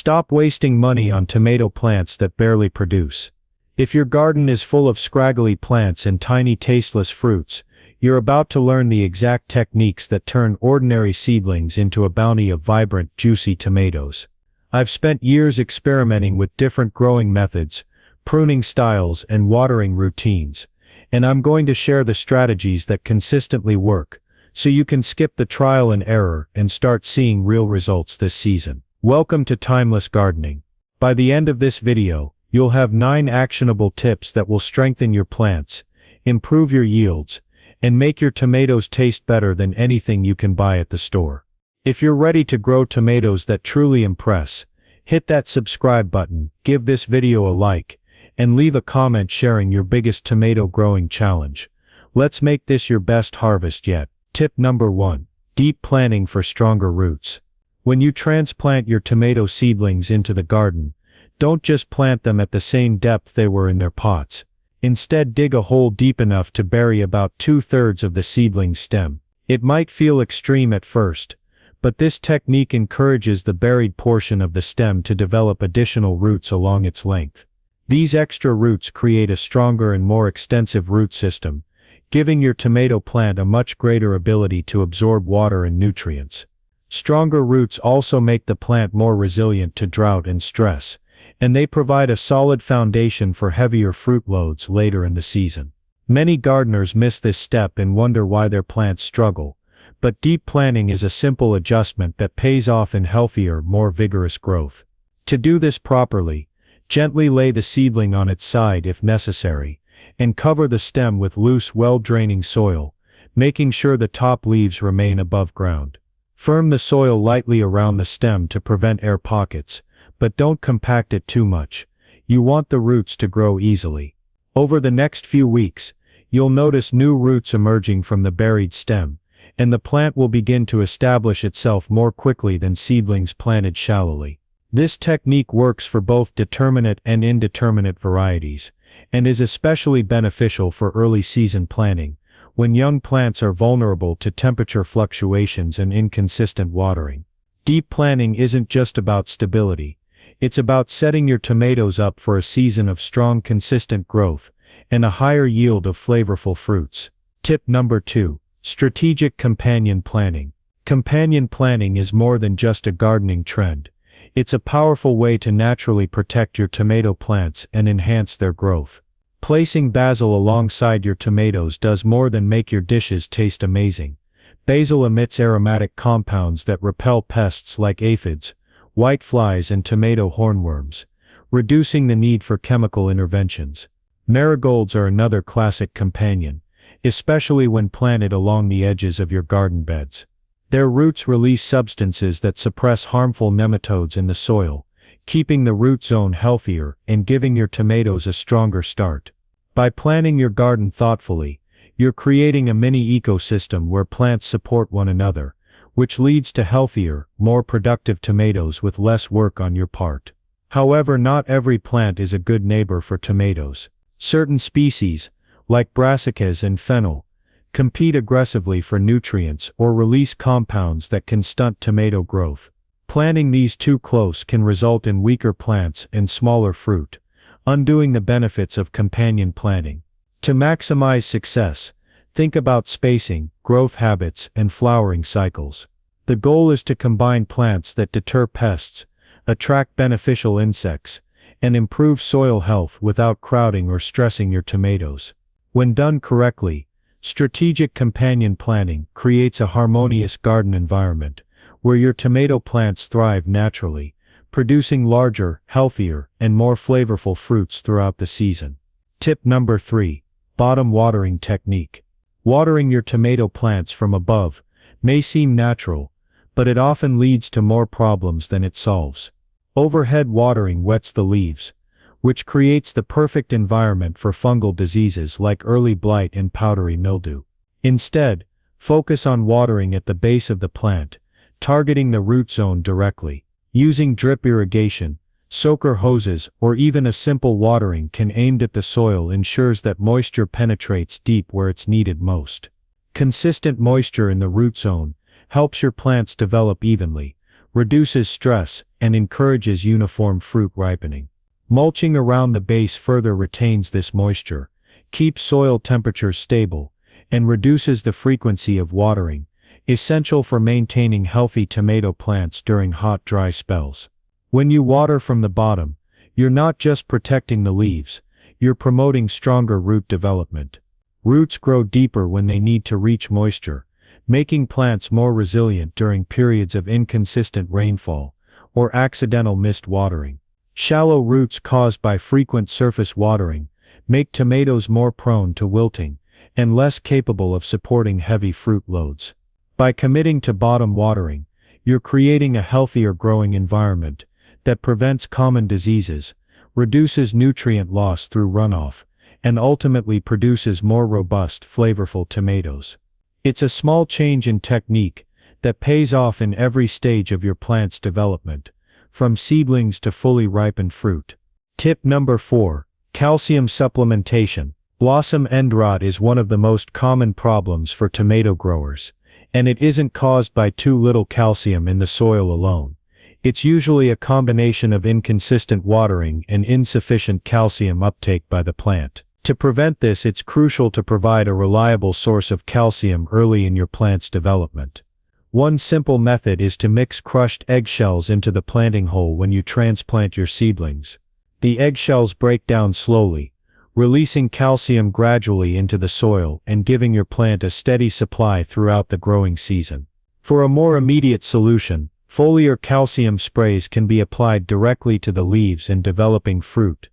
Stop wasting money on tomato plants that barely produce. If your garden is full of scraggly plants and tiny tasteless fruits, you're about to learn the exact techniques that turn ordinary seedlings into a bounty of vibrant, juicy tomatoes. I've spent years experimenting with different growing methods, pruning styles, and watering routines, and I'm going to share the strategies that consistently work, so you can skip the trial and error and start seeing real results this season. Welcome to Timeless Gardening. By the end of this video, you'll have 9 actionable tips that will strengthen your plants, improve your yields, and make your tomatoes taste better than anything you can buy at the store. If you're ready to grow tomatoes that truly impress, hit that subscribe button, give this video a like, and leave a comment sharing your biggest tomato growing challenge. Let's make this your best harvest yet. Tip number 1. Deep planting for stronger roots. When you transplant your tomato seedlings into the garden, don't just plant them at the same depth they were in their pots. Instead, dig a hole deep enough to bury about 2/3 of the seedling stem. It might feel extreme at first, but this technique encourages the buried portion of the stem to develop additional roots along its length. These extra roots create a stronger and more extensive root system, giving your tomato plant a much greater ability to absorb water and nutrients. Stronger roots also make the plant more resilient to drought and stress, and they provide a solid foundation for heavier fruit loads later in the season. Many gardeners miss this step and wonder why their plants struggle, but deep planting is a simple adjustment that pays off in healthier, more vigorous growth. To do this properly, gently lay the seedling on its side if necessary, and cover the stem with loose, well-draining soil, making sure the top leaves remain above ground. Firm the soil lightly around the stem to prevent air pockets, but don't compact it too much. You want the roots to grow easily. Over the next few weeks, you'll notice new roots emerging from the buried stem, and the plant will begin to establish itself more quickly than seedlings planted shallowly. This technique works for both determinate and indeterminate varieties, and is especially beneficial for early season planting, when young plants are vulnerable to temperature fluctuations and inconsistent watering. Deep planting isn't just about stability, it's about setting your tomatoes up for a season of strong, consistent growth, and a higher yield of flavorful fruits. Tip number 2. Strategic companion planting. Companion planting is more than just a gardening trend. It's a powerful way to naturally protect your tomato plants and enhance their growth. Placing basil alongside your tomatoes does more than make your dishes taste amazing. Basil emits aromatic compounds that repel pests like aphids, whiteflies, and tomato hornworms, reducing the need for chemical interventions. Marigolds are another classic companion, especially when planted along the edges of your garden beds. Their roots release substances that suppress harmful nematodes in the soil, keeping the root zone healthier and giving your tomatoes a stronger start. By planting your garden thoughtfully, you're creating a mini ecosystem where plants support one another, which leads to healthier, more productive tomatoes with less work on your part. However, not every plant is a good neighbor for tomatoes. Certain species, like brassicas and fennel, compete aggressively for nutrients or release compounds that can stunt tomato growth. Planting these too close can result in weaker plants and smaller fruit, undoing the benefits of companion planting. To maximize success, think about spacing, growth habits, and flowering cycles. The goal is to combine plants that deter pests, attract beneficial insects, and improve soil health without crowding or stressing your tomatoes. When done correctly, strategic companion planting creates a harmonious garden environment, where your tomato plants thrive naturally, producing larger, healthier, and more flavorful fruits throughout the season. Tip number 3. Bottom watering technique. Watering your tomato plants from above may seem natural, but it often leads to more problems than it solves. Overhead watering wets the leaves, which creates the perfect environment for fungal diseases like early blight and powdery mildew. Instead, focus on watering at the base of the plant, targeting the root zone directly. Using drip irrigation, soaker hoses, or even a simple watering can aimed at the soil ensures that moisture penetrates deep where it's needed most. Consistent moisture in the root zone helps your plants develop evenly, reduces stress, and encourages uniform fruit ripening. Mulching around the base further retains this moisture, keeps soil temperatures stable, and reduces the frequency of watering, essential for maintaining healthy tomato plants during hot, dry spells. When you water from the bottom, you're not just protecting the leaves, you're promoting stronger root development. Roots grow deeper when they need to reach moisture, making plants more resilient during periods of inconsistent rainfall or accidental missed watering. Shallow roots caused by frequent surface watering make tomatoes more prone to wilting and less capable of supporting heavy fruit loads. By committing to bottom watering, you're creating a healthier growing environment that prevents common diseases, reduces nutrient loss through runoff, and ultimately produces more robust, flavorful tomatoes. It's a small change in technique that pays off in every stage of your plant's development, from seedlings to fully ripened fruit. Tip number 4. Calcium supplementation. Blossom end rot is one of the most common problems for tomato growers, and it isn't caused by too little calcium in the soil alone. It's usually a combination of inconsistent watering and insufficient calcium uptake by the plant. To prevent this, it's crucial to provide a reliable source of calcium early in your plant's development. One simple method is to mix crushed eggshells into the planting hole when you transplant your seedlings. The eggshells break down slowly, releasing calcium gradually into the soil and giving your plant a steady supply throughout the growing season. For a more immediate solution, foliar calcium sprays can be applied directly to the leaves and developing fruit,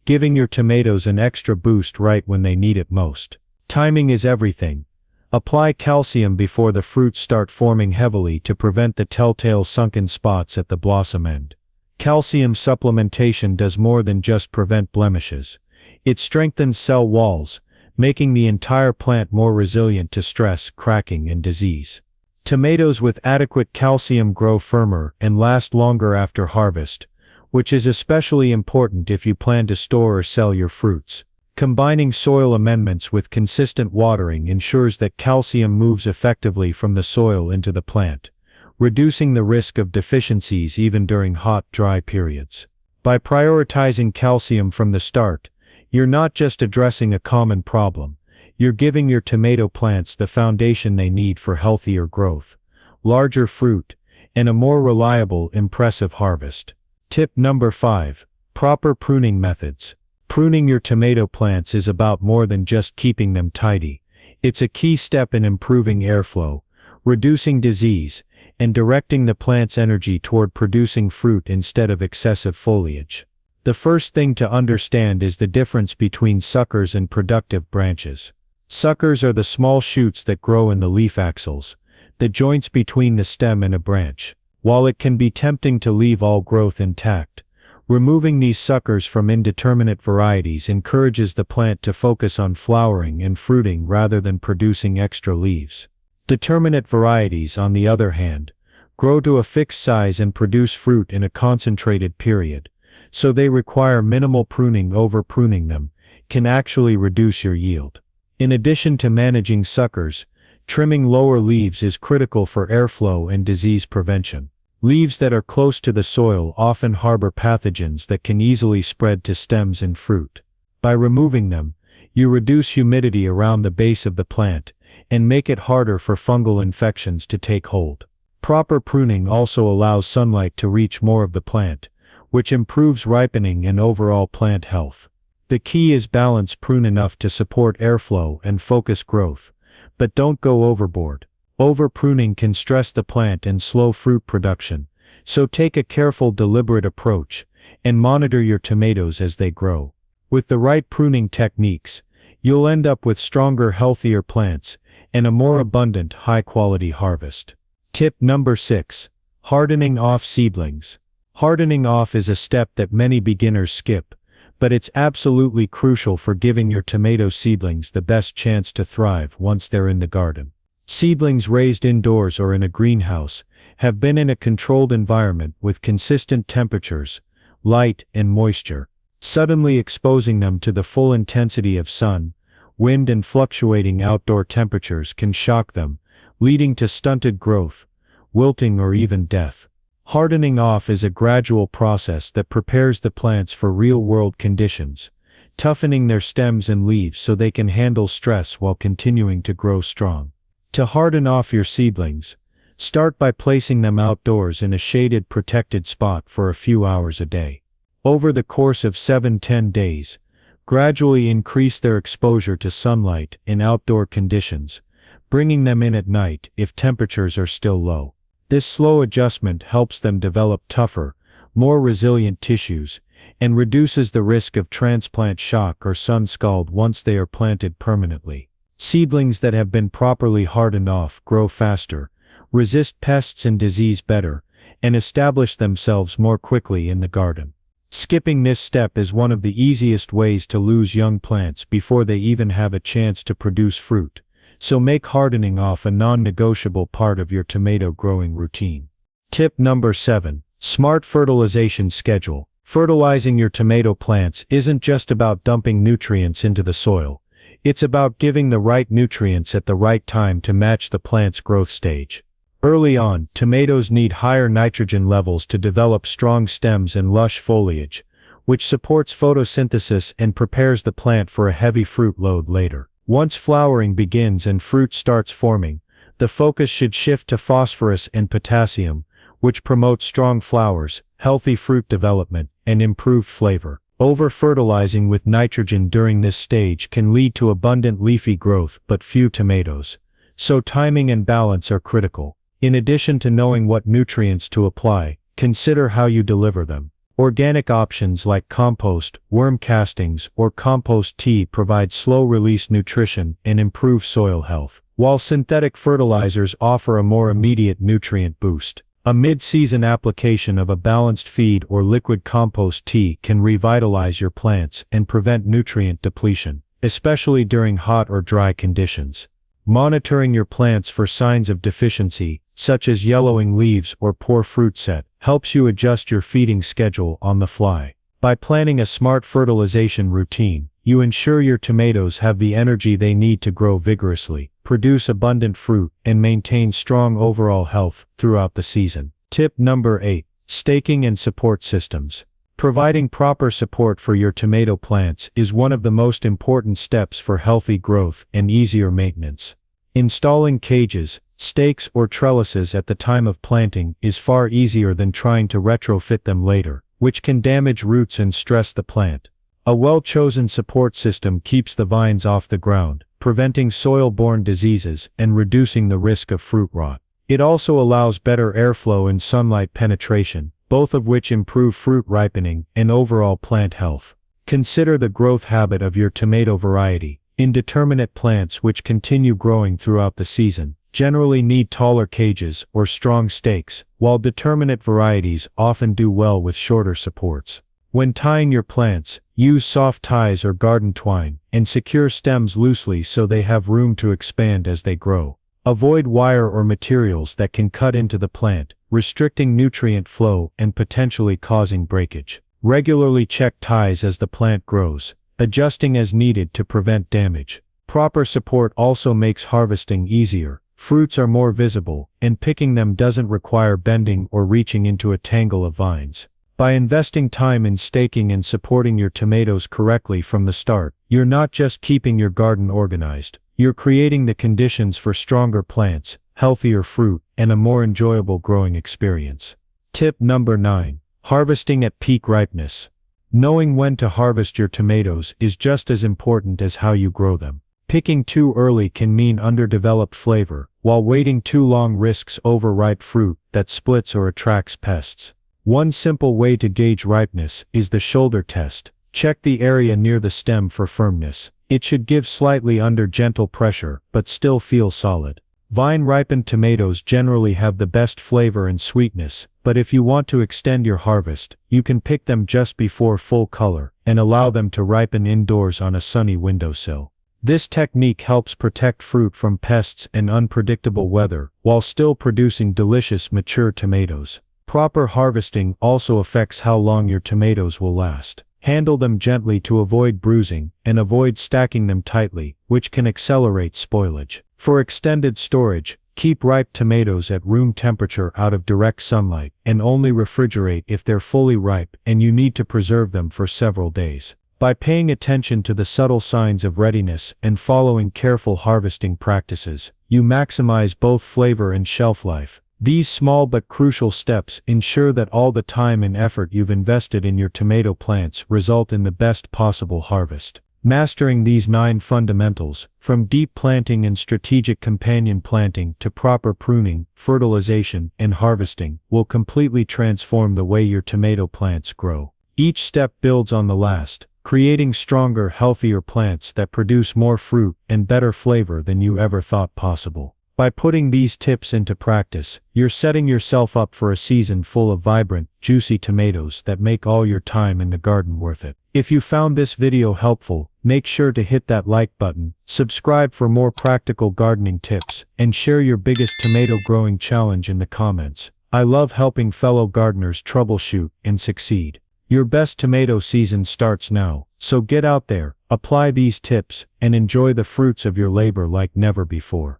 giving your tomatoes an extra boost right when they need it most. Timing is everything. Apply calcium before the fruits start forming heavily to prevent the telltale sunken spots at the blossom end. Calcium supplementation does more than just prevent blemishes. It strengthens cell walls, making the entire plant more resilient to stress, cracking, and disease. Tomatoes with adequate calcium grow firmer and last longer after harvest, which is especially important if you plan to store or sell your fruits. Combining soil amendments with consistent watering ensures that calcium moves effectively from the soil into the plant, reducing the risk of deficiencies even during hot, dry periods. By prioritizing calcium from the start, you're not just addressing a common problem, you're giving your tomato plants the foundation they need for healthier growth, larger fruit, and a more reliable, impressive harvest. Tip number 5. Proper pruning methods. Pruning your tomato plants is about more than just keeping them tidy. It's a key step in improving airflow, reducing disease, and directing the plant's energy toward producing fruit instead of excessive foliage. The first thing to understand is the difference between suckers and productive branches. Suckers are the small shoots that grow in the leaf axils, the joints between the stem and a branch. While it can be tempting to leave all growth intact, removing these suckers from indeterminate varieties encourages the plant to focus on flowering and fruiting rather than producing extra leaves. Determinate varieties, on the other hand, grow to a fixed size and produce fruit in a concentrated period, so they require minimal pruning. Over-pruning them can actually reduce your yield. In addition to managing suckers, trimming lower leaves is critical for airflow and disease prevention. Leaves that are close to the soil often harbor pathogens that can easily spread to stems and fruit. By removing them, you reduce humidity around the base of the plant and make it harder for fungal infections to take hold. Proper pruning also allows sunlight to reach more of the plant, which improves ripening and overall plant health. The key is balance. Prune enough to support airflow and focus growth, but don't go overboard. Over-pruning can stress the plant and slow fruit production, so take a careful, deliberate approach and monitor your tomatoes as they grow. With the right pruning techniques, you'll end up with stronger, healthier plants and a more abundant, high-quality harvest. Tip number 6. Hardening off seedlings. Hardening off is a step that many beginners skip, but it's absolutely crucial for giving your tomato seedlings the best chance to thrive once they're in the garden. Seedlings raised indoors or in a greenhouse have been in a controlled environment with consistent temperatures, light, and moisture. Suddenly exposing them to the full intensity of sun, wind, and fluctuating outdoor temperatures can shock them, leading to stunted growth, wilting, or even death. Hardening off is a gradual process that prepares the plants for real-world conditions, toughening their stems and leaves so they can handle stress while continuing to grow strong. To harden off your seedlings, start by placing them outdoors in a shaded, protected spot for a few hours a day. Over the course of 7-10 days, gradually increase their exposure to sunlight in outdoor conditions, bringing them in at night if temperatures are still low. This slow adjustment helps them develop tougher, more resilient tissues, and reduces the risk of transplant shock or sun scald once they are planted permanently. Seedlings that have been properly hardened off grow faster, resist pests and disease better, and establish themselves more quickly in the garden. Skipping this step is one of the easiest ways to lose young plants before they even have a chance to produce fruit, so make hardening off a non-negotiable part of your tomato growing routine. Tip number 7. Smart fertilization schedule. Fertilizing your tomato plants isn't just about dumping nutrients into the soil. It's about giving the right nutrients at the right time to match the plant's growth stage. Early on, tomatoes need higher nitrogen levels to develop strong stems and lush foliage, which supports photosynthesis and prepares the plant for a heavy fruit load later. Once flowering begins and fruit starts forming, the focus should shift to phosphorus and potassium, which promote strong flowers, healthy fruit development, and improved flavor. Over-fertilizing with nitrogen during this stage can lead to abundant leafy growth but few tomatoes, so timing and balance are critical. In addition to knowing what nutrients to apply, consider how you deliver them. Organic options like compost, worm castings, or compost tea provide slow-release nutrition and improve soil health, while synthetic fertilizers offer a more immediate nutrient boost. A mid-season application of a balanced feed or liquid compost tea can revitalize your plants and prevent nutrient depletion, especially during hot or dry conditions. Monitoring your plants for signs of deficiency, such as yellowing leaves or poor fruit set, helps you adjust your feeding schedule on the fly. By planning a smart fertilization routine, you ensure your tomatoes have the energy they need to grow vigorously, produce abundant fruit, and maintain strong overall health throughout the season. Tip number 8. Staking and support systems. Providing proper support for your tomato plants is one of the most important steps for healthy growth and easier maintenance. Installing cages, stakes, or trellises at the time of planting is far easier than trying to retrofit them later, which can damage roots and stress the plant. A well-chosen support system keeps the vines off the ground, preventing soil-borne diseases and reducing the risk of fruit rot. It also allows better airflow and sunlight penetration, both of which improve fruit ripening and overall plant health. Consider the growth habit of your tomato variety. Indeterminate plants which continue growing throughout the season generally need taller cages or strong stakes, while determinate varieties often do well with shorter supports. When tying your plants, use soft ties or garden twine, and secure stems loosely so they have room to expand as they grow. Avoid wire or materials that can cut into the plant, restricting nutrient flow and potentially causing breakage. Regularly check ties as the plant grows, adjusting as needed to prevent damage. Proper support also makes harvesting easier. Fruits are more visible, and picking them doesn't require bending or reaching into a tangle of vines. By investing time in staking and supporting your tomatoes correctly from the start, you're not just keeping your garden organized, you're creating the conditions for stronger plants, healthier fruit, and a more enjoyable growing experience. Tip number 9. Harvesting at peak ripeness. Knowing when to harvest your tomatoes is just as important as how you grow them. Picking too early can mean underdeveloped flavor, while waiting too long risks overripe fruit that splits or attracts pests. One simple way to gauge ripeness is the shoulder test. Check the area near the stem for firmness. It should give slightly under gentle pressure, but still feel solid. Vine-ripened tomatoes generally have the best flavor and sweetness, but if you want to extend your harvest, you can pick them just before full color, and allow them to ripen indoors on a sunny windowsill. This technique helps protect fruit from pests and unpredictable weather, while still producing delicious mature tomatoes. Proper harvesting also affects how long your tomatoes will last. Handle them gently to avoid bruising, and avoid stacking them tightly, which can accelerate spoilage. For extended storage, Keep ripe tomatoes at room temperature out of direct sunlight, and only refrigerate if they're fully ripe and you need to preserve them for several days. By paying attention to the subtle signs of readiness and following careful harvesting practices, you maximize both flavor and shelf life. These small but crucial steps ensure that all the time and effort you've invested in your tomato plants result in the best possible harvest. Mastering these 9 fundamentals, from deep planting and strategic companion planting to proper pruning, fertilization, and harvesting, will completely transform the way your tomato plants grow. Each step builds on the last, creating stronger, healthier plants that produce more fruit and better flavor than you ever thought possible. By putting these tips into practice, you're setting yourself up for a season full of vibrant, juicy tomatoes that make all your time in the garden worth it. If you found this video helpful, make sure to hit that like button, subscribe for more practical gardening tips, and share your biggest tomato growing challenge in the comments. I love helping fellow gardeners troubleshoot and succeed. Your best tomato season starts now, so get out there, apply these tips, and enjoy the fruits of your labor like never before.